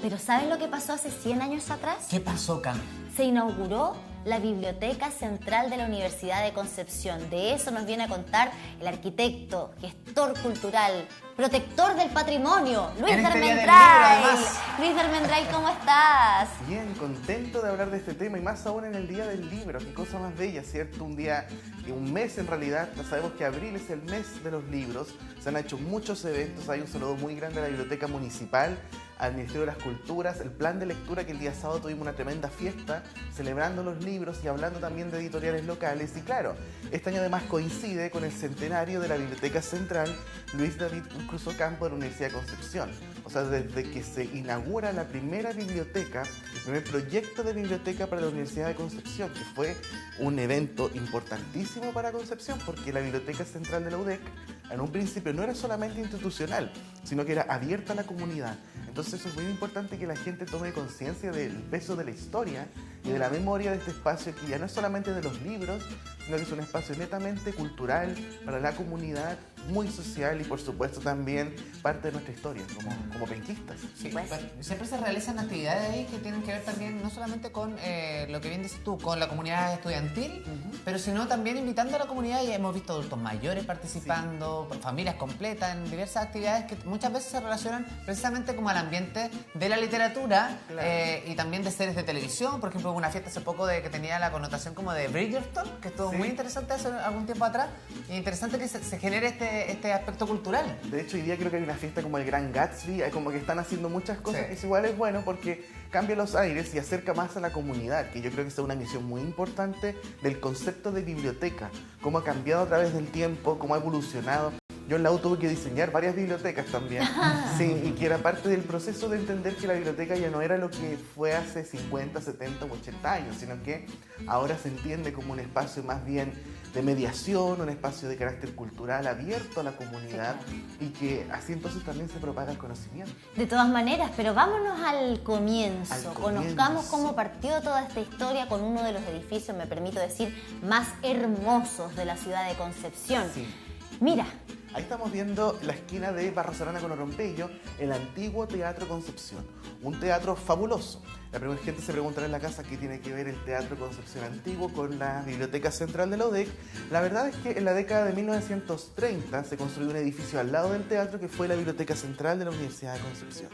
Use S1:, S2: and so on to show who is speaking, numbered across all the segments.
S1: Pero ¿sabes lo que pasó hace 100 años atrás?
S2: ¿Qué pasó, Cam?
S1: Se inauguró la Biblioteca Central de la Universidad de Concepción. De eso nos viene a contar el arquitecto, gestor cultural, protector del patrimonio, Luis Darmendray. Luis Darmendray, ¿cómo estás?
S3: Bien, contento de hablar de este tema y más aún en el Día del Libro. Qué cosa más bella, ¿cierto? Un mes en realidad. Ya sabemos que abril es el mes de los libros. Se han hecho muchos eventos. Hay un saludo muy grande a la Biblioteca Municipal, al Ministerio de las Culturas, el plan de lectura, que el día sábado tuvimos una tremenda fiesta celebrando los libros y hablando también de editoriales locales. Y claro, este año además coincide con el centenario de la Biblioteca Central Luis David Cruz Ocampo de la Universidad de Concepción. O sea, desde que se inaugura la primera biblioteca, el primer proyecto de biblioteca para la Universidad de Concepción, que fue un evento importantísimo para Concepción, porque la Biblioteca Central de la UDEC en un principio no era solamente institucional, sino que era abierta a la comunidad. Entonces eso es muy importante, que la gente tome conciencia del peso de la historia y de la memoria de este espacio, que ya no es solamente de los libros, sino que es un espacio netamente cultural para la comunidad, muy social y por supuesto también parte de nuestra historia como penquistas.
S2: Sí, pues, siempre se realizan actividades ahí que tienen que ver también no solamente con lo que bien dices tú, con la comunidad estudiantil, pero sino también invitando a la comunidad, y hemos visto adultos mayores participando, familias completas en diversas actividades que muchas veces se relacionan precisamente como al ambiente de la literatura, claro. Y también de series de televisión. Por ejemplo, hubo una fiesta hace poco que tenía la connotación como de Bridgerton, que estuvo muy interesante hace algún tiempo atrás, y interesante que se genere este aspecto cultural.
S3: De hecho, hoy día creo que hay una fiesta como el Gran Gatsby, como que están haciendo muchas cosas, que igual es bueno porque cambia los aires y acerca más a la comunidad, que yo creo que es una misión muy importante del concepto de biblioteca, cómo ha cambiado a través del tiempo, cómo ha evolucionado. Yo en la U tuve que diseñar varias bibliotecas también, sí, y que era parte del proceso de entender que la biblioteca ya no era lo que fue hace 50, 70 o 80 años, sino que ahora se entiende como un espacio más bien de mediación, un espacio de carácter cultural abierto a la comunidad, y que así entonces también se propaga el conocimiento.
S1: De todas maneras, pero vámonos al comienzo. Conozcamos cómo partió toda esta historia con uno de los edificios, me permito decir, más hermosos de la ciudad de Concepción.
S3: Sí.
S1: Mira.
S3: Ahí estamos viendo la esquina de Barros Arana con Orompello, el antiguo Teatro Concepción. Un teatro fabuloso. La primera gente se preguntará en la casa qué tiene que ver el Teatro Concepción antiguo con la Biblioteca Central de la UDEC. La verdad es que en la década de 1930 se construyó un edificio al lado del teatro que fue la Biblioteca Central de la Universidad de Concepción.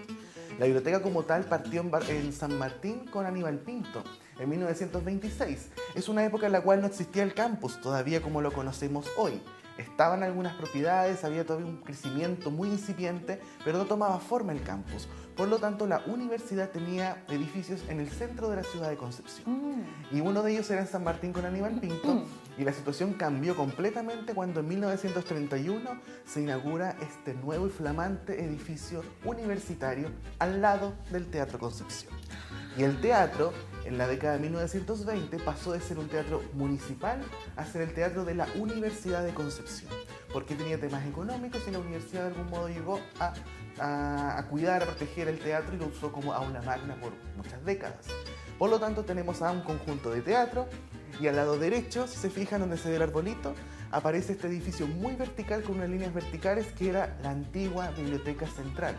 S3: La biblioteca como tal partió en San Martín con Aníbal Pinto en 1926. Es una época en la cual no existía el campus todavía como lo conocemos hoy. Estaban algunas propiedades, había todavía un crecimiento muy incipiente, pero no tomaba forma el campus. Por lo tanto, la universidad tenía edificios en el centro de la ciudad de Concepción. Y uno de ellos era en San Martín con Aníbal Pinto. Y la situación cambió completamente cuando en 1931 se inaugura este nuevo y flamante edificio universitario al lado del Teatro Concepción. Y el teatro, en la década de 1920, pasó de ser un teatro municipal a ser el teatro de la Universidad de Concepción, porque tenía temas económicos y la universidad de algún modo llegó a cuidar, a proteger el teatro y lo usó como aula magna por muchas décadas. Por lo tanto, tenemos a un conjunto de teatro y al lado derecho, si se fijan donde se ve el arbolito, aparece este edificio muy vertical con unas líneas verticales que era la antigua Biblioteca Central.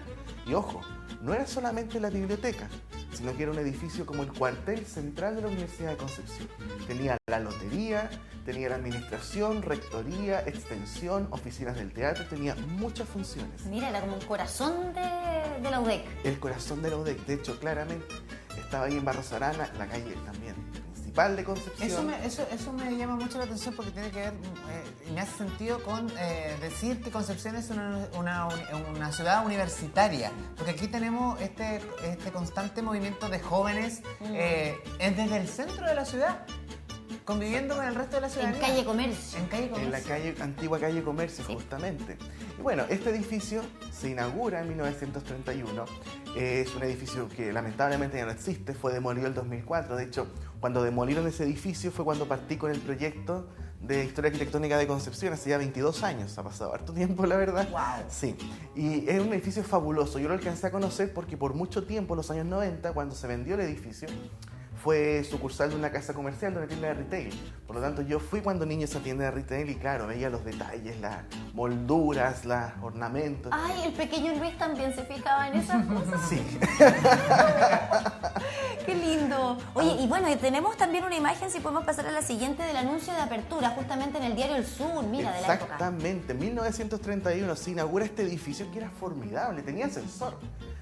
S3: Y ojo, no era solamente la biblioteca, sino que era un edificio como el cuartel central de la Universidad de Concepción. Tenía la lotería, tenía la administración, rectoría, extensión, oficinas del teatro, tenía muchas funciones.
S1: Mira, era como un corazón de la UDEC.
S3: El corazón de la UDEC, de hecho, claramente, estaba ahí en Barros Arana, la calle también principal de Concepción.
S2: Eso me llama mucho la atención porque tiene que ver, y me hace sentido con decir que Concepción es una ciudad universitaria, porque aquí tenemos este constante movimiento de jóvenes es desde el centro de la ciudad, conviviendo con el resto de la ciudadanía.
S1: En calle Comercio.
S3: En la antigua calle Comercio, justamente. Y bueno, este edificio se inaugura en 1931. Es un edificio que lamentablemente ya no existe, fue demolido en 2004. De hecho, cuando demolieron ese edificio fue cuando partí con el proyecto de Historia Arquitectónica de Concepción, hace ya 22 años, ha pasado harto tiempo, la verdad.
S1: Wow.
S3: Sí, y es un edificio fabuloso. Yo lo alcancé a conocer porque por mucho tiempo, en los años 90, cuando se vendió el edificio, fue sucursal de una casa comercial, de una tienda de retail. Por lo tanto, yo fui cuando niño a esa tienda de retail y claro, veía los detalles, las molduras, los ornamentos.
S1: Ay, el pequeño Luis también se fijaba en esas cosas.
S3: Sí.
S1: ¡Qué lindo! Oye, y bueno, y tenemos también una imagen, si podemos pasar a la siguiente, del anuncio de apertura, justamente en el diario El Sur, mira, de la época.
S3: Exactamente, en 1931 se inaugura este edificio que era formidable, tenía ascensor.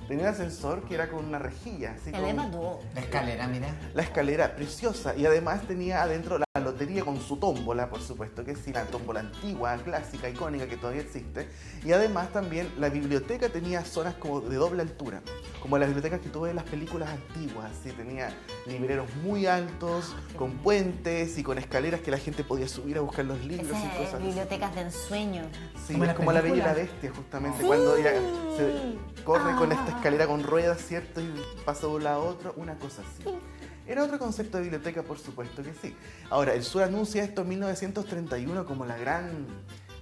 S3: Tenía un ascensor que era con una rejilla. Así
S1: El Eva Duo.
S2: La escalera, mira.
S3: La escalera preciosa y además tenía adentro la lotería con su tómbola, por supuesto que sí, la tómbola antigua, clásica, icónica que todavía existe. Y además también la biblioteca tenía zonas como de doble altura, como las bibliotecas que tuve en las películas antiguas. ¿Sí? Tenía libreros muy altos, con puentes y con escaleras que la gente podía subir a buscar los libros y
S1: Esas
S3: cosas así.
S1: bibliotecas de ensueño.
S3: Sí,
S2: Como
S3: es
S2: la
S3: como la Bella y la
S2: película.
S3: Bestia, justamente,
S1: Sí.
S3: cuando ella se corre con esta
S1: Ah.
S3: escalera con ruedas, ¿cierto? Y pasa de un lado a otro, una cosa así. Era otro concepto de biblioteca, por supuesto que sí. Ahora, el Sur anuncia esto en 1931 como la gran,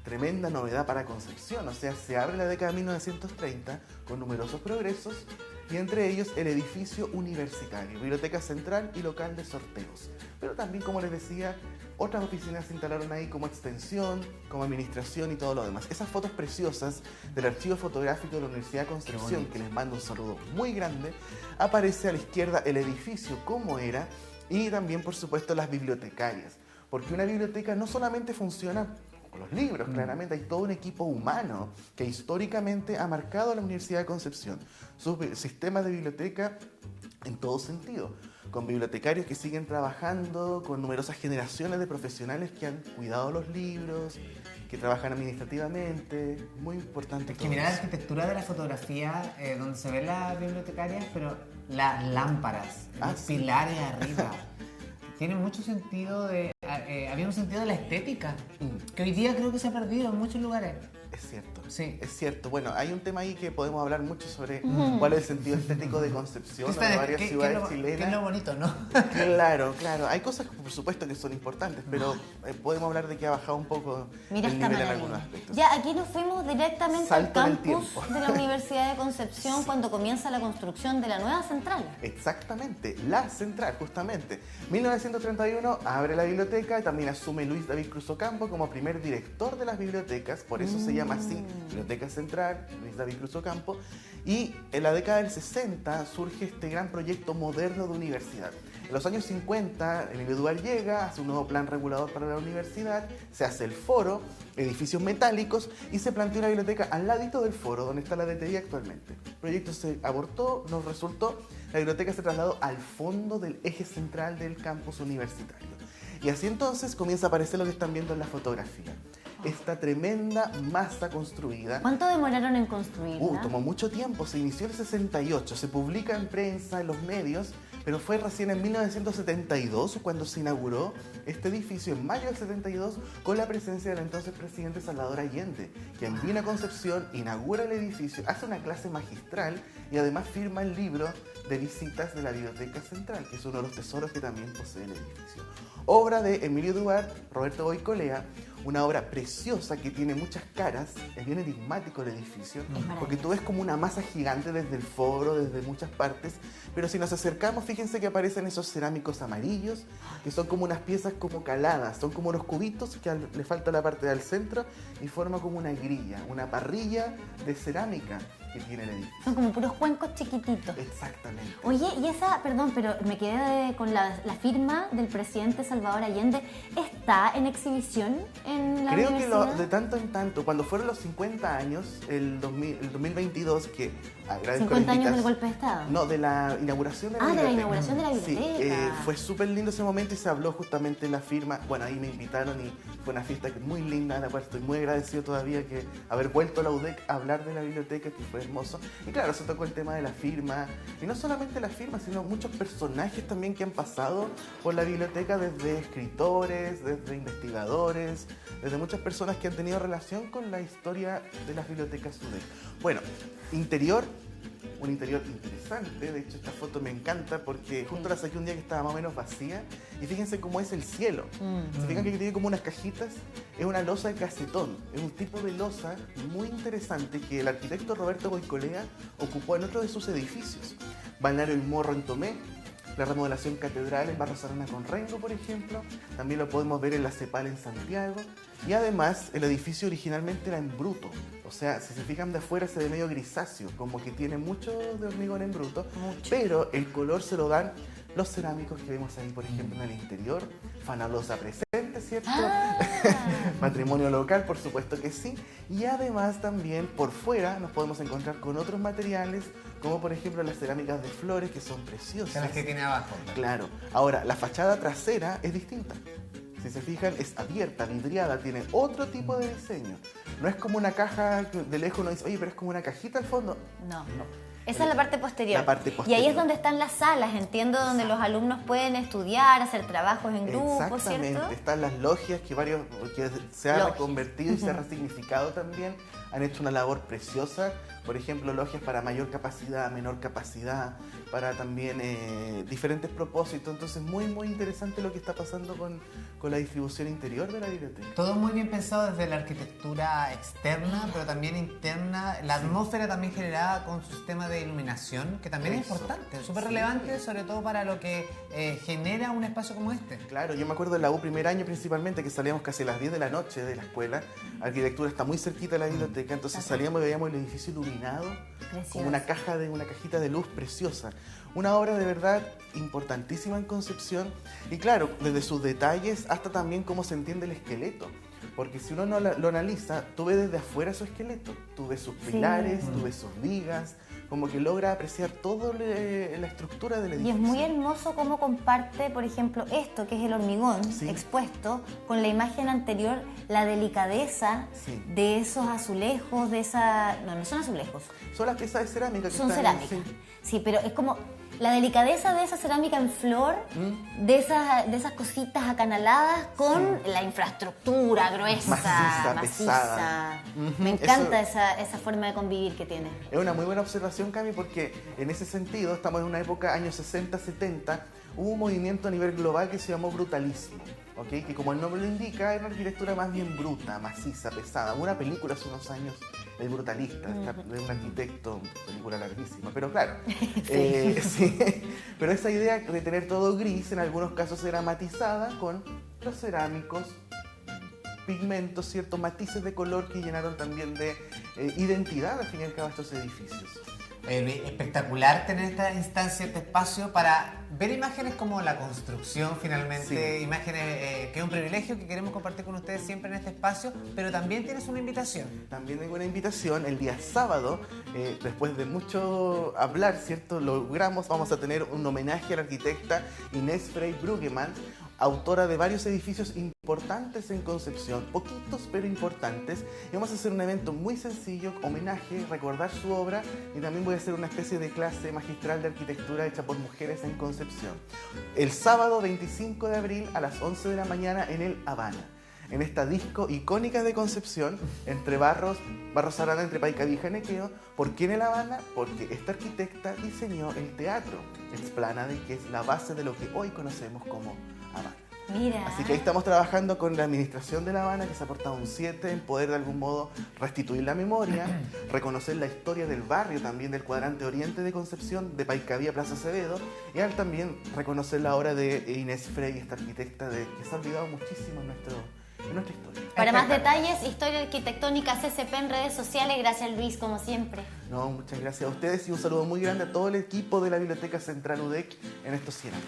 S3: tremenda novedad para Concepción. O sea, se abre la década de 1930 con numerosos progresos y entre ellos el edificio universitario, biblioteca central y local de sorteos. Pero también, como les decía, otras oficinas se instalaron ahí como extensión, como administración y todo lo demás. Esas fotos preciosas del archivo fotográfico de la Universidad de Concepción, que les mando un saludo muy grande, aparece a la izquierda el edificio como era y también, por supuesto, las bibliotecarias. Porque una biblioteca no solamente funciona con los libros, claramente hay todo un equipo humano que históricamente ha marcado a la Universidad de Concepción. Sus sistemas de biblioteca en todo sentido, con bibliotecarios que siguen trabajando, con numerosas generaciones de profesionales que han cuidado los libros, que trabajan administrativamente, muy importante.
S2: Es que
S3: todo
S2: mira la
S3: eso.
S2: arquitectura de la fotografía, donde se ven las bibliotecarias, pero las lámparas,
S3: Ah,
S2: los
S3: sí.
S2: pilares arriba. Tiene mucho sentido había un sentido de la estética, que hoy día creo que se ha perdido en muchos lugares.
S3: Es cierto,
S2: Sí.
S3: es cierto. Bueno, hay un tema ahí que podemos hablar mucho sobre cuál es el sentido estético de Concepción o de varias ciudades
S2: ¿Qué es
S3: chilenas.
S2: lo bonito, no?
S3: Claro, claro. Hay cosas que por supuesto que son importantes, pero podemos hablar de que ha bajado un poco
S1: Mira
S3: el
S1: esta
S3: nivel en
S1: maravilla.
S3: algunos aspectos.
S1: Ya, aquí nos fuimos directamente
S3: Salto en
S1: al
S3: el
S1: campus
S3: tiempo.
S1: de la Universidad de Concepción cuando comienza la construcción de la nueva central.
S3: Exactamente, la central, justamente. 1931 abre la biblioteca y también asume Luis David Cruz Ocampo como primer director de las bibliotecas, por eso se llama así, Biblioteca Central, Luis David Cruz Ocampo. Y en la década del 60 surge este gran proyecto moderno de universidad. En los años 50, Emilio Duval llega, hace un nuevo plan regulador para la universidad, se hace el foro, edificios metálicos y se plantea una biblioteca al ladito del foro, donde está la DTI actualmente. El proyecto se abortó, no resultó, la biblioteca se trasladó al fondo del eje central del campus universitario. Y así entonces comienza a aparecer lo que están viendo en la fotografía. Esta tremenda masa construida.
S1: ¿Cuánto demoraron en construirla?
S3: Tomó mucho tiempo, se inició en el 68, se publica en prensa, en los medios, pero fue recién en 1972 cuando se inauguró este edificio, en mayo del 72, con la presencia del entonces presidente Salvador Allende, quien viene a Concepción, inaugura el edificio, hace una clase magistral y además firma el libro de visitas de la Biblioteca Central, que es uno de los tesoros que también posee el edificio. Obra de Emilio Duarte, Roberto Goicolea, una obra preciosa que tiene muchas caras, es bien enigmático el edificio, porque tú ves como una masa gigante desde el foro, desde muchas partes, pero si nos acercamos, fíjense que aparecen esos cerámicos amarillos, que son como unas piezas como caladas, son como unos cubitos que le falta la parte del centro y forma como una grilla, una parrilla de cerámica que tiene el edificio.
S1: Son como puros cuencos chiquititos.
S3: Exactamente.
S1: Oye, y esa, perdón, pero me quedé con la firma del presidente Salvador Allende. ¿Está en exhibición en la
S3: Creo que
S1: universidad?
S3: de tanto en tanto, cuando fueron los 50 años, el 2022, que agradezco
S1: 50
S3: la
S1: años del
S3: invitación-
S1: golpe de Estado.
S3: No, de la inauguración de la
S1: Ah, de la
S3: biblioteca.
S1: inauguración de la biblioteca.
S3: Sí, fue súper lindo ese momento y se habló justamente de la firma. Bueno, ahí me invitaron y fue una fiesta muy linda, a la cual estoy muy agradecido todavía que haber vuelto a la UDEC a hablar de la biblioteca, que fue hermoso. Y claro, se tocó el tema de la firma. Y no solamente la firma, sino muchos personajes también que han pasado por la biblioteca, desde escritores, desde investigadores, desde muchas personas que han tenido relación con la historia de las bibliotecas UDEC. Bueno, interior. Un interior interesante, de hecho esta foto me encanta porque justo la saqué un día que estaba más o menos vacía y fíjense cómo es el cielo. Se fijan que tiene como unas cajitas, es una losa de casetón, es un tipo de losa muy interesante que el arquitecto Roberto Goicolea ocupó en otro de sus edificios, Balneario El Morro en Tomé, la remodelación catedral en Barros Arana con Rengo, por ejemplo. También lo podemos ver en la CEPAL en Santiago. Y además, el edificio originalmente era en bruto. O sea, si se fijan de afuera se ve medio grisáceo, como que tiene mucho de hormigón en bruto. Pero el color se lo dan los cerámicos que vemos ahí, por ejemplo, en el interior. Fanalosa presente, ¿cierto? Patrimonio local, por supuesto que sí. Y además también por fuera nos podemos encontrar con otros materiales, como por ejemplo las cerámicas de flores, que son preciosas.
S2: Son las que tiene abajo.
S3: Claro. Ahora, la fachada trasera es distinta. Si se fijan, es abierta, vidriada, tiene otro tipo de diseño. No es como una caja, de lejos uno dice, oye, pero es como una cajita al fondo.
S1: No. Esa es la parte posterior.
S3: La parte posterior.
S1: Y ahí es donde están las salas, entiendo, donde los alumnos pueden estudiar, hacer trabajos en grupo,
S3: Exactamente.
S1: ¿cierto?
S3: Están las logias que se han reconvertido y se ha resignificado también. Han hecho una labor preciosa. Por ejemplo, logias para mayor capacidad, menor capacidad, para también diferentes propósitos. Entonces, muy, muy interesante lo que está pasando con la distribución interior de la biblioteca.
S2: Todo muy bien pensado desde la arquitectura externa, pero también interna. La atmósfera también generada con su sistema de iluminación, que también es importante, súper relevante, sobre todo para lo que genera un espacio como este.
S3: Claro, yo me acuerdo en la U primer año principalmente, que salíamos casi a las 10 de la noche de la escuela. Arquitectura está muy cerquita de la biblioteca, entonces salíamos y veíamos el edificio iluminado, como una cajita de luz preciosa. Una obra de verdad importantísima en Concepción, y claro, desde sus detalles hasta también cómo se entiende el esqueleto. Porque si uno no lo analiza, tú ves desde afuera su esqueleto, tú ves sus pilares, tú ves sus vigas, como que logra apreciar toda la estructura del edificio.
S1: Y es muy hermoso cómo comparte, por ejemplo, esto que es el hormigón expuesto, con la imagen anterior, la delicadeza de esos azulejos, de esa... No son azulejos.
S3: Son las piezas de cerámica que
S1: son
S3: están
S1: cerámica. Sí, pero es como la delicadeza de esa cerámica en flor, de esas cositas acanaladas con la infraestructura gruesa, maciza.
S3: Pesada.
S1: Me encanta esa forma de convivir que tiene.
S3: Es una muy buena observación, Cami, porque en ese sentido estamos en una época, años 60, 70, hubo un movimiento a nivel global que se llamó brutalismo. ¿Okay? Que como el nombre lo indica, es una arquitectura más bien bruta, maciza, pesada. Hubo una película hace unos años, El Brutalista, de un arquitecto, película larguísima, pero claro. Pero esa idea de tener todo gris, en algunos casos era matizada con los cerámicos, pigmentos, ciertos matices de color que llenaron también de identidad al fin y al cabo estos edificios.
S2: Espectacular tener esta instancia, este espacio para ver imágenes como la construcción finalmente, imágenes que es un privilegio que queremos compartir con ustedes siempre en este espacio, pero también tienes una invitación.
S3: También tengo una invitación, el día sábado, después de mucho hablar, ¿cierto? Vamos a tener un homenaje a la arquitecta Inés Frey Bruggemann, autora de varios edificios importantes en Concepción, poquitos pero importantes, y vamos a hacer un evento muy sencillo, homenaje, recordar su obra, y también voy a hacer una especie de clase magistral de arquitectura hecha por mujeres en Concepción. El sábado 25 de abril a las 11 de la mañana en el Habana, en esta disco icónica de Concepción, entre Barros Arana, entre Paicaví y Janequeo. ¿Por qué en el Habana? Porque esta arquitecta diseñó el teatro Explanade, que es la base de lo que hoy conocemos como Habana.
S1: Mira.
S3: Así que ahí estamos trabajando con la administración de La Habana, que se ha portado un 7 en poder de algún modo restituir la memoria, reconocer la historia del barrio también del cuadrante oriente de Concepción, de Paicaví a Plaza Acevedo, y al también reconocer la obra de Inés Frey, esta arquitecta que se ha olvidado muchísimo en nuestra historia.
S1: Para más detalles, Historia Arquitectónica CCP en redes sociales. Gracias, Luis, como siempre.
S3: No, muchas gracias a ustedes y un saludo muy grande a todo el equipo de la Biblioteca Central UDEC en estos 100 años.